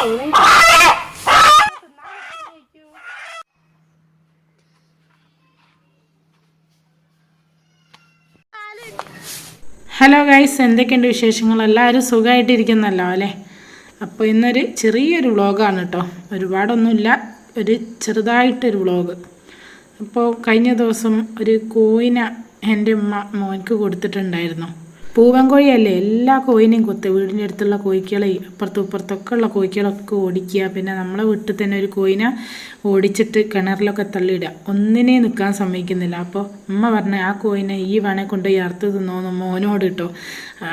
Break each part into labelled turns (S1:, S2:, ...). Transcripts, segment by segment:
S1: Hello guys, എന്തൊക്കെയുണ്ട് വിശേഷങ്ങൾ? എല്ലാവരും സുഖമായിട്ടിരിക്കുന്നല്ലോ അല്ലേ? അപ്പോൾ ഇന്നൊരു ചെറിയൊരു വ്ളോഗാണ് കേട്ടോ. ഒരുപാടൊന്നുമില്ല, ഒരു ചെറുതായിട്ടൊരു വ്ളോഗ്. അപ്പോൾ കഴിഞ്ഞ ദിവസം ഒരു കോയിനെ എൻ്റെ ഉമ്മ മോൻക്ക് കൊടുത്തിട്ടുണ്ടായിരുന്നു. പൂവൻ കോഴിയല്ലേ, എല്ലാ കോയിനെയും കൊത്ത്, വീടിൻ്റെ അടുത്തുള്ള കോഴിക്കളെ അപ്പുറത്തും ഇപ്പുറത്തൊക്കെ ഉള്ള കോഴിക്കളൊക്കെ ഓടിക്കുക. പിന്നെ നമ്മളെ വീട്ടിൽ തന്നെ ഒരു കോയിനെ ഓടിച്ചിട്ട് കിണറിലൊക്കെ തള്ളിയിടുക. ഒന്നിനെ നിൽക്കാൻ സമ്മതിക്കുന്നില്ല. അപ്പോൾ ഉമ്മ പറഞ്ഞ് ആ കോയിനെ ഈ വേണേ കൊണ്ടുപോയി അറുത്ത് തിന്നോന്ന് മോനോട് കിട്ടോ.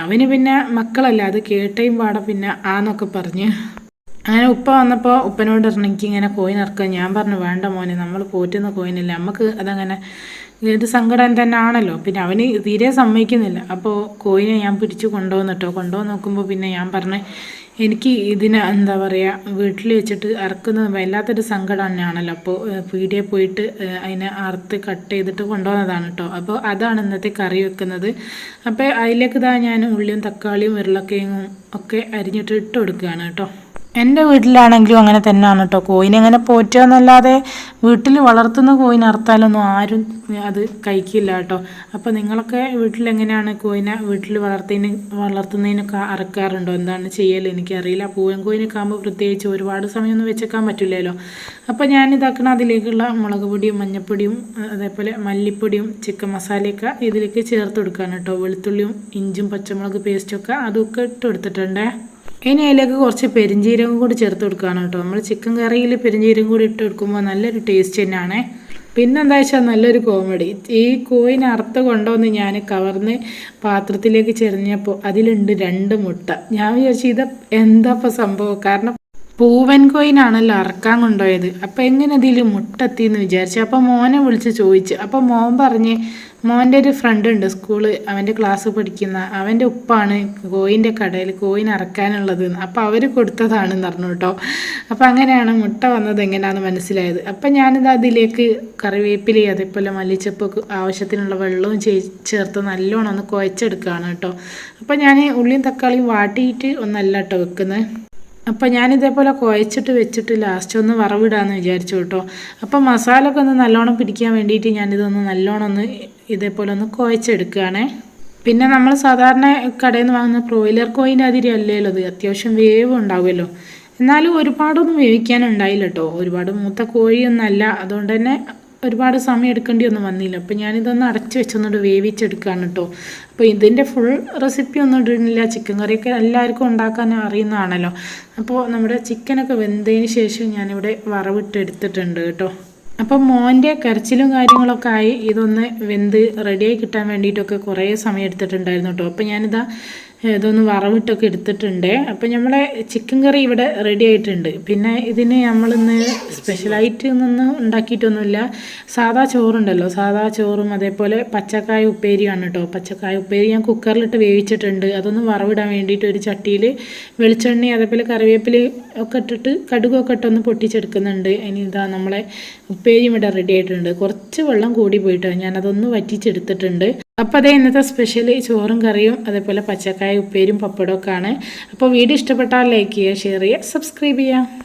S1: അവന് പിന്നെ മക്കളല്ല, അത് കേട്ടയും പാടെ പിന്നെ ആന്നൊക്കെ പറഞ്ഞ് അങ്ങനെ ഉപ്പ വന്നപ്പോൾ ഉപ്പനോട് പറഞ്ഞു എനിക്കിങ്ങനെ കോയിൻ ഇറക്കുക. ഞാൻ പറഞ്ഞു വേണ്ട മോനെ, നമ്മൾ പോറ്റുന്ന കോയിനല്ല, നമുക്ക് അതങ്ങനെ ഇത് സങ്കടം തന്നെ ആണല്ലോ. പിന്നെ അവന് തീരെ സമ്മതിക്കുന്നില്ല. അപ്പോൾ കോയിനെ ഞാൻ പിടിച്ച് കൊണ്ടുവന്നിട്ടോ. കൊണ്ടുവന്ന് നോക്കുമ്പോൾ പിന്നെ ഞാൻ പറഞ്ഞു എനിക്ക് ഇതിനെ എന്താ പറയുക, വീട്ടിൽ വെച്ചിട്ട് ഇറക്കുന്നത് വല്ലാത്തൊരു സങ്കടം തന്നെയാണല്ലോ. അപ്പോൾ പീടികയിൽ പോയിട്ട് അതിനെ അറുത്ത് കട്ട് ചെയ്തിട്ട് കൊണ്ടുവന്നതാണ് കേട്ടോ. അപ്പോൾ അതാണ് ഇന്നത്തെ കറി വെക്കുന്നത്. അപ്പോൾ അതിലേക്ക് ഞാൻ ഉള്ളിയും തക്കാളിയും ഉരുളക്കിഴങ്ങും ഒക്കെ അരിഞ്ഞിട്ട് ഇട്ട് കൊടുക്കുകയാണ് കേട്ടോ. എൻ്റെ വീട്ടിലാണെങ്കിലും അങ്ങനെ തന്നെയാണ് കേട്ടോ. കോയിനെ അങ്ങനെ പോറ്റുക എന്നല്ലാതെ വീട്ടിൽ വളർത്തുന്ന കോയിനെ അറുത്താലൊന്നും ആരും അത് കഴിക്കില്ല കേട്ടോ. അപ്പോൾ നിങ്ങളൊക്കെ വീട്ടിലെങ്ങനെയാണ് കോയിനെ വീട്ടിൽ വളർത്തുന്നതിനൊക്കെ അറക്കാറുണ്ടോ? എന്താണ് ചെയ്യൽ എനിക്കറിയില്ല. പൂവൻ കോയിനൊക്കെ ആകുമ്പോൾ പ്രത്യേകിച്ച് ഒരുപാട് സമയമൊന്നും വെച്ചേക്കാൻ പറ്റില്ലല്ലോ. അപ്പോൾ ഞാനിതാക്കണം അതിലേക്കുള്ള മുളക് പൊടിയും മഞ്ഞൾപ്പൊടിയും അതേപോലെ മല്ലിപ്പൊടിയും ചിക്കൻ മസാലയൊക്കെ ഇതിലേക്ക് ചേർത്ത് കൊടുക്കുകയാണ് കേട്ടോ. വെളുത്തുള്ളിയും ഇഞ്ചും പച്ചമുളക് പേസ്റ്റൊക്കെ അതൊക്കെ ഇട്ട് കൊടുത്തിട്ടുണ്ടേ. ഇനി അതിലേക്ക് കുറച്ച് പെരിഞ്ജീരകം കൂടി ചേർത്ത് കൊടുക്കുകയാണ് കേട്ടോ. നമ്മൾ ചിക്കൻ കറിയിൽ പെരിഞ്ജീരകം കൂടി ഇട്ട് കൊടുക്കുമ്പോൾ നല്ലൊരു ടേസ്റ്റ് തന്നെയാണ്. പിന്നെന്താ വെച്ചാൽ നല്ലൊരു കോമഡി, ഈ കോയിനെ അറുത്ത് കൊണ്ടുവന്ന് ഞാൻ കവർന്ന് പാത്രത്തിലേക്ക് ചെറിഞ്ഞപ്പോൾ അതിലുണ്ട് 2 മുട്ട. ഞാൻ വിചാരിച്ചു ഇത് എന്താ ഇപ്പോൾ സംഭവം, കാരണം പൂവൻ കോയിനാണല്ലോ അറക്കാൻ കൊണ്ടുപോയത്. അപ്പോൾ എങ്ങനെ ഇതിൽ മുട്ടെത്തിയെന്ന് വിചാരിച്ചു. അപ്പോൾ മോനെ വിളിച്ച് ചോദിച്ചു. അപ്പോൾ മോൻ പറഞ്ഞ് മോൻ്റെ ഒരു ഫ്രണ്ട് ഉണ്ട് സ്കൂള്, അവൻ്റെ ക്ലാസ് പഠിക്കുന്ന, അവൻ്റെ ഉപ്പാണ് കോയിൻ്റെ കടയിൽ കോയിൻ അറക്കാനുള്ളത്. അപ്പോൾ അവർ കൊടുത്തതാണെന്ന് പറഞ്ഞു കേട്ടോ. അപ്പോൾ അങ്ങനെയാണ് മുട്ട വന്നത് എങ്ങനെയാണെന്ന് മനസ്സിലായത്. അപ്പം ഞാനിത് അതിലേക്ക് കറിവേപ്പിലയും അതേപോലെ മല്ലിച്ചപ്പൊക്കെ ആവശ്യത്തിനുള്ള വെള്ളവും ചേർത്ത് നല്ലോണം ഒന്ന് കുഴച്ചെടുക്കുകയാണ് കേട്ടോ. അപ്പോൾ ഞാൻ ഉള്ളിയും തക്കാളിയും വാട്ടിയിട്ട് ഒന്നല്ല കേട്ടോ വെക്കുന്നത്. അപ്പോൾ ഞാനിതേപോലെ കുഴച്ചിട്ട് വെച്ചിട്ട് ലാസ്റ്റ് ഒന്ന് വറവിടാമെന്ന് വിചാരിച്ചു കേട്ടോ. അപ്പോൾ മസാല ഒക്കെ ഒന്ന് നല്ലോണം പിടിക്കാൻ വേണ്ടിയിട്ട് ഞാനിതൊന്ന് നല്ലോണം ഒന്ന് ഇതേപോലെ ഒന്ന് കുഴച്ചെടുക്കുകയാണേ. പിന്നെ നമ്മൾ സാധാരണ കടയിൽ നിന്ന് വാങ്ങുന്ന ബ്രോയിലർ കോയിൻ്റെ അതിരി അല്ലല്ലോ ഇത്, അത്യാവശ്യം വേവ് ഉണ്ടാവുമല്ലോ. എന്നാലും ഒരുപാടൊന്നും വേവിക്കാനുണ്ടായില്ല കേട്ടോ. ഒരുപാട് മൂത്ത കോഴിയൊന്നല്ല, അതുകൊണ്ട് തന്നെ ഒരുപാട് സമയം എടുക്കേണ്ടി ഒന്നും വന്നില്ല. അപ്പോൾ ഞാനിതൊന്ന് അടച്ച് വെച്ചൊന്നിട്ട് വേവിച്ചെടുക്കുകയാണ് കേട്ടോ. അപ്പോൾ ഇതിൻ്റെ ഫുൾ റെസിപ്പി ഒന്നും ഇടുന്നില്ല. ചിക്കൻ കറിയൊക്കെ എല്ലാവർക്കും ഉണ്ടാക്കാൻ അറിയുന്നതാണല്ലോ. അപ്പോൾ നമ്മുടെ ചിക്കനൊക്കെ വെന്തതിന് ശേഷം ഞാനിവിടെ വറവിട്ട് എടുത്തിട്ടുണ്ട് കേട്ടോ. അപ്പം മോൻ്റെ കരച്ചിലും കാര്യങ്ങളൊക്കെ ആയി ഇതൊന്ന് വെന്ത് റെഡിയായി കിട്ടാൻ വേണ്ടിയിട്ടൊക്കെ കുറേ സമയം എടുത്തിട്ടുണ്ടായിരുന്നു കേട്ടോ. അപ്പോൾ ഇതൊന്ന് വറവിട്ടൊക്കെ എടുത്തിട്ടുണ്ട്. അപ്പോൾ നമ്മളെ ചിക്കൻ കറി ഇവിടെ റെഡി ആയിട്ടുണ്ട്. പിന്നെ ഇതിന് നമ്മളിന്ന് സ്പെഷ്യലായിട്ട് ഒന്നും ഉണ്ടാക്കിയിട്ടൊന്നുമില്ല. സാദാ ചോറുണ്ടല്ലോ, സാദാ ചോറും അതേപോലെ പച്ചക്കായ ഉപ്പേരിയാണ് കേട്ടോ. പച്ചക്കായ ഉപ്പേരി ഞാൻ കുക്കറിലിട്ട് വേവിച്ചിട്ടുണ്ട്. അതൊന്ന് വറവിടാൻ വേണ്ടിയിട്ട് ഒരു ചട്ടിയിൽ വെളിച്ചെണ്ണ അതേപോലെ കറിവേപ്പില ഒക്കെ ഇട്ടിട്ട് കടുകൊക്കെ ഇട്ടൊന്ന് പൊട്ടിച്ചെടുക്കുന്നുണ്ട്. ഇനി ഇതാ നമ്മളെ ഉപ്പേരിയും ഇവിടെ റെഡി ആയിട്ടുണ്ട്. കുറച്ച് വെള്ളം കൂടി പോയിട്ടോ, ഞാനതൊന്ന് വറ്റിച്ചെടുത്തിട്ടുണ്ട്. അപ്പോൾ അതേ ഇന്നത്തെ സ്പെഷ്യൽ ചോറും കറിയും അതേപോലെ പച്ചക്കായ ഉപ്പേരിയും പപ്പടമൊക്കെ ആണ്. അപ്പോൾ വീഡിയോ ഇഷ്ടപ്പെട്ടാൽ ലൈക്ക് ചെയ്യുക, ഷെയർ ചെയ്യുക, സബ്സ്ക്രൈബ് ചെയ്യുക.